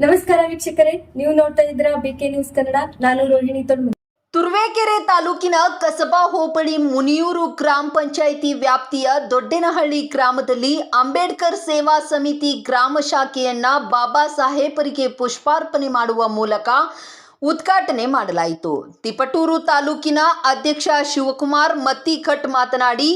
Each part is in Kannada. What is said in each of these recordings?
ನಮಸ್ಕಾರ ವೀಕ್ಷಕರೇ, ನೀವು ನೋಡ್ತಾ ಇದ್ದೀರಾ ಬಿಕೆ ನ್ಯೂಸ್ ಕನ್ನಡ. ನಾನು ರೋಹಿಣಿ ತೊಡ್ಮನಿ. ತುರುವೇಕೆರೆ ತಾಲೂಕಿನ ಕಸಬಾ ಹೋಬಳಿ ಮುನಿಯೂರು ಗ್ರಾಮ ಪಂಚಾಯಿತಿ ವ್ಯಾಪ್ತಿಯ ದೊಡ್ಡೇನಹಳ್ಳಿ ಗ್ರಾಮದಲ್ಲಿ ಅಂಬೇಡ್ಕರ್ ಸೇವಾ ಸಮಿತಿ ಗ್ರಾಮ ಶಾಖೆಯನ್ನ ಬಾಬಾ ಸಾಹೇಬರಿಗೆ ಪುಷ್ಪಾರ್ಪಣೆ ಮಾಡುವ ಮೂಲಕ ಉದ್ಘಾಟನೆ ಮಾಡಲಾಯಿತು. ತಿಪಟೂರು ತಾಲೂಕಿನ ಅಧ್ಯಕ್ಷ ಶಿವಕುಮಾರ್ ಮತ್ತಿಘಟ್ ಮಾತನಾಡಿ,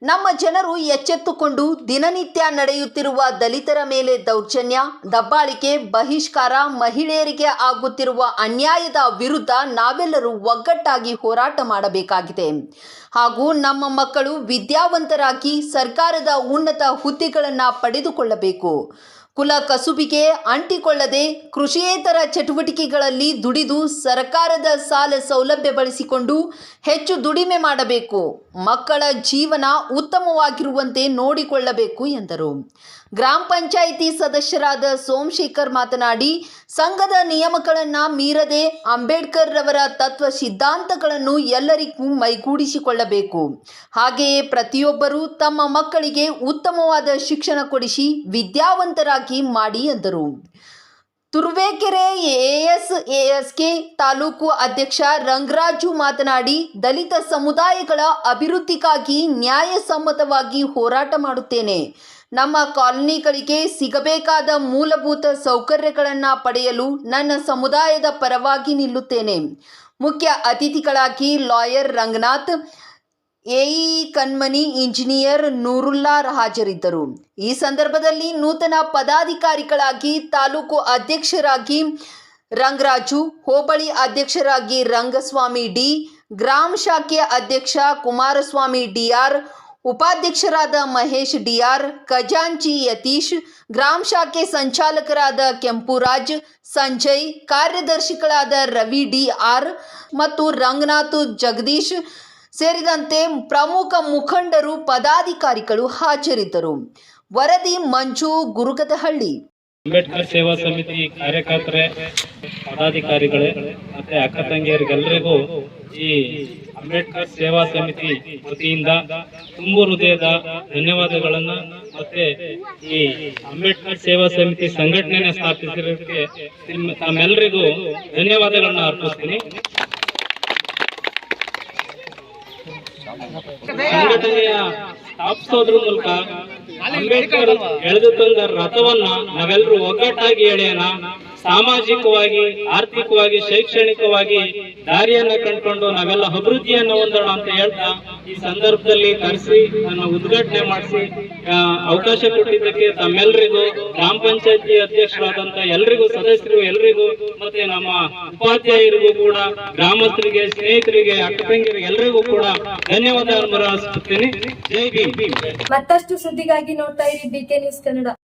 ನಮ್ಮ ಜನರು ಎಚ್ಚೆತ್ತುಕೊಂಡು ದಿನನಿತ್ಯ ನಡೆಯುತ್ತಿರುವ ದಲಿತರ ಮೇಲೆ ದೌರ್ಜನ್ಯ, ದಬ್ಬಾಳಿಕೆ, ಬಹಿಷ್ಕಾರ, ಮಹಿಳೆಯರಿಗೆ ಆಗುತ್ತಿರುವ ಅನ್ಯಾಯದ ವಿರುದ್ಧ ನಾವೆಲ್ಲರೂ ಒಗ್ಗಟ್ಟಾಗಿ ಹೋರಾಟ ಮಾಡಬೇಕಾಗಿದೆ ಹಾಗೂ ನಮ್ಮ ಮಕ್ಕಳು ವಿದ್ಯಾವಂತರಾಗಿ ಸರ್ಕಾರದ ಉನ್ನತ ಹುದ್ದೆಗಳನ್ನು ಪಡೆದುಕೊಳ್ಳಬೇಕು. ಕುಲ ಕಸುಬಿಗೆ ಅಂಟಿಕೊಳ್ಳದೆ ಕೃಷಿಯೇತರ ಚಟುವಟಿಕೆಗಳಲ್ಲಿ ದುಡಿದು ಸರ್ಕಾರದ ಸಾಲ ಸೌಲಭ್ಯ ಬಳಸಿಕೊಂಡು ಹೆಚ್ಚು ದುಡಿಮೆ ಮಾಡಬೇಕು. ಮಕ್ಕಳ ಜೀವನ ಉತ್ತಮವಾಗಿರುವಂತೆ ನೋಡಿಕೊಳ್ಳಬೇಕು ಎಂದರು. ಗ್ರಾಮ ಪಂಚಾಯಿತಿ ಸದಸ್ಯರಾದ ಸೋಮಶೇಖರ್ ಮಾತನಾಡಿ, ಸಂಘದ ನಿಯಮಗಳನ್ನು ಮೀರದೆ ಅಂಬೇಡ್ಕರ್ ರವರ ತತ್ವ ಸಿದ್ಧಾಂತಗಳನ್ನು ಎಲ್ಲರಿಗೂ ಮೈಗೂಡಿಸಿಕೊಳ್ಳಬೇಕು. ಹಾಗೆಯೇ ಪ್ರತಿಯೊಬ್ಬರೂ ತಮ್ಮ ಮಕ್ಕಳಿಗೆ ಉತ್ತಮವಾದ ಶಿಕ್ಷಣ ಕೊಡಿಸಿ ವಿದ್ಯಾವಂತರಾಗಿ ಮಾಡಿ ಎಂದರು. ತುರುವೇಕೆರೆ ಎಎಸ್ಕೆ ತಾಲೂಕು ಅಧ್ಯಕ್ಷ ರಂಗರಾಜು ಮಾತನಾಡಿ, ದಲಿತ ಸಮುದಾಯಗಳ ಅಭಿವೃದ್ಧಿಗಾಗಿ ನ್ಯಾಯಸಮ್ಮತವಾಗಿ ಹೋರಾಟ ಮಾಡುತ್ತೇನೆ. ನಮ್ಮ ಕಾಲೋನಿಗಳಿಗೆ ಸಿಗಬೇಕಾದ ಮೂಲಭೂತ ಸೌಕರ್ಯಗಳನ್ನು ಪಡೆಯಲು ನನ್ನ ಸಮುದಾಯದ ಪರವಾಗಿ ನಿಲ್ಲುತ್ತೇನೆ. ಮುಖ್ಯ ಅತಿಥಿಗಳಾಗಿ lawyer Ranganath, AE Kanmani, engineer Noorulla ಹಾಜರಿದ್ದರು. ಈ ಸಂದರ್ಭದಲ್ಲಿ ನೂತನ ಪದಾಧಿಕಾರಿಗಳಾಗಿ ತಾಲೂಕು ಅಧ್ಯಕ್ಷರಾಗಿ ರಂಗರಾಜು, ಹೋಬಳಿ ಅಧ್ಯಕ್ಷರಾಗಿ ರಂಗಸ್ವಾಮಿ ಡಿ, ಗ್ರಾಮ ಶಾಖೆ ಅಧ್ಯಕ್ಷ ಕುಮಾರಸ್ವಾಮಿ ಡಿಆರ್, ಉಪಾಧ್ಯಕ್ಷರಾದ ಮಹೇಶ್ ಡಿಆರ್, ಖಜಾಂಚಿ ಯತೀಶ್, ಗ್ರಾಮ ಶಾಖೆ ಸಂಚಾಲಕರಾದ ಕೆಂಪುರಾಜ್, ಸಂಜಯ್, ಕಾರ್ಯದರ್ಶಿಗಳಾದ ರವಿ ಡಿಆರ್ ಮತ್ತು ರಂಗನಾಥ್, ಜಗದೀಶ್ ಸೇರಿದಂತೆ ಪ್ರಮುಖ ಮುಖಂಡರು, ಪದಾಧಿಕಾರಿಗಳು ಹಾಜರಿದ್ದರು. ವರದಿ ಮಂಜು, ಗುರುಗದಹಳ್ಳಿ. ಅಂಬೇಡ್ಕರ್ ಸೇವಾ ಸಮಿತಿ ಕಾರ್ಯಕರ್ತರೇ, ಪದಾಧಿಕಾರಿಗಳೇ ಮತ್ತೆ ಅಕ್ಕ ತಂಗಿಯರಿಗೆಲ್ಲರಿಗೂ ಈ ಅಂಬೇಡ್ಕರ್ ಸೇವಾ ಸಮಿತಿ ವತಿಯಿಂದ ತುಂಬು ಹೃದಯದ ಧನ್ಯವಾದಗಳನ್ನ ಮತ್ತೆ ಈ ಅಂಬೇಡ್ಕರ್ ಸೇವಾ ಸಮಿತಿ ಸಂಘಟನೆಯನ್ನು ಸ್ಥಾಪಿಸಿರೋದಕ್ಕೆ ತಮ್ಮೆಲ್ಲರಿಗೂ ಧನ್ಯವಾದಗಳನ್ನ ಅರ್ಪಿಸ್ತೀನಿ. ಸಂಘಟನೆಯ ಸ್ಥಾಪಿಸೋದ್ರ ಮೂಲಕ ಅಂಬೇಡ್ಕರ್ ಎಳೆದು ತಂದ ರಥವನ್ನ ನಾವೆಲ್ಲರೂ ಒಗ್ಗಟ್ಟಾಗಿ ಎಳೆಯೋಣ. ಸಾಮಾಜಿಕವಾಗಿ, ಆರ್ಥಿಕವಾಗಿ, ಶೈಕ್ಷಣಿಕವಾಗಿ ದಾರಿಯನ್ನ ಕಂಡುಕೊಂಡು ನಾವೆಲ್ಲ ಅಭಿವೃದ್ಧಿಯನ್ನು ಹೊಂದೋಣ ಅಂತ ಹೇಳ್ತಾ ಈ ಸಂದರ್ಭದಲ್ಲಿ ಕರೆಸಿ ನನ್ನ ಉದ್ಘಾಟನೆ ಮಾಡಿಸಿ ಅವಕಾಶ ಕೊಟ್ಟಿದ್ದಕ್ಕೆ ತಮ್ಮೆಲ್ಲರಿಗೂ, ಗ್ರಾಮ ಪಂಚಾಯತಿ ಅಧ್ಯಕ್ಷರಾದಂತ ಎಲ್ರಿಗೂ, ಸದಸ್ಯರಿಗೂ ಎಲ್ರಿಗೂ ಮತ್ತೆ ನಮ್ಮ ಉಪಾಧ್ಯಾಯರಿಗೂ ಕೂಡ, ಗ್ರಾಮಸ್ಥರಿಗೆ, ಸ್ನೇಹಿತರಿಗೆ, ಅಕ್ಕ ತಂಗಿಯರಿಗೆ ಎಲ್ರಿಗೂ ಕೂಡ ಧನ್ಯವಾದಗಳನ್ನು ಅರ್ಪಿಸುತ್ತೇನೆ. ಜೈ ಭೀಮ್. ಮತ್ತಷ್ಟು ಸುದ್ದಿಗಾಗಿ ನೋಡ್ತಾ ಇರಿ ಬಿಕೆ ನ್ಯೂಸ್ ಕನ್ನಡ.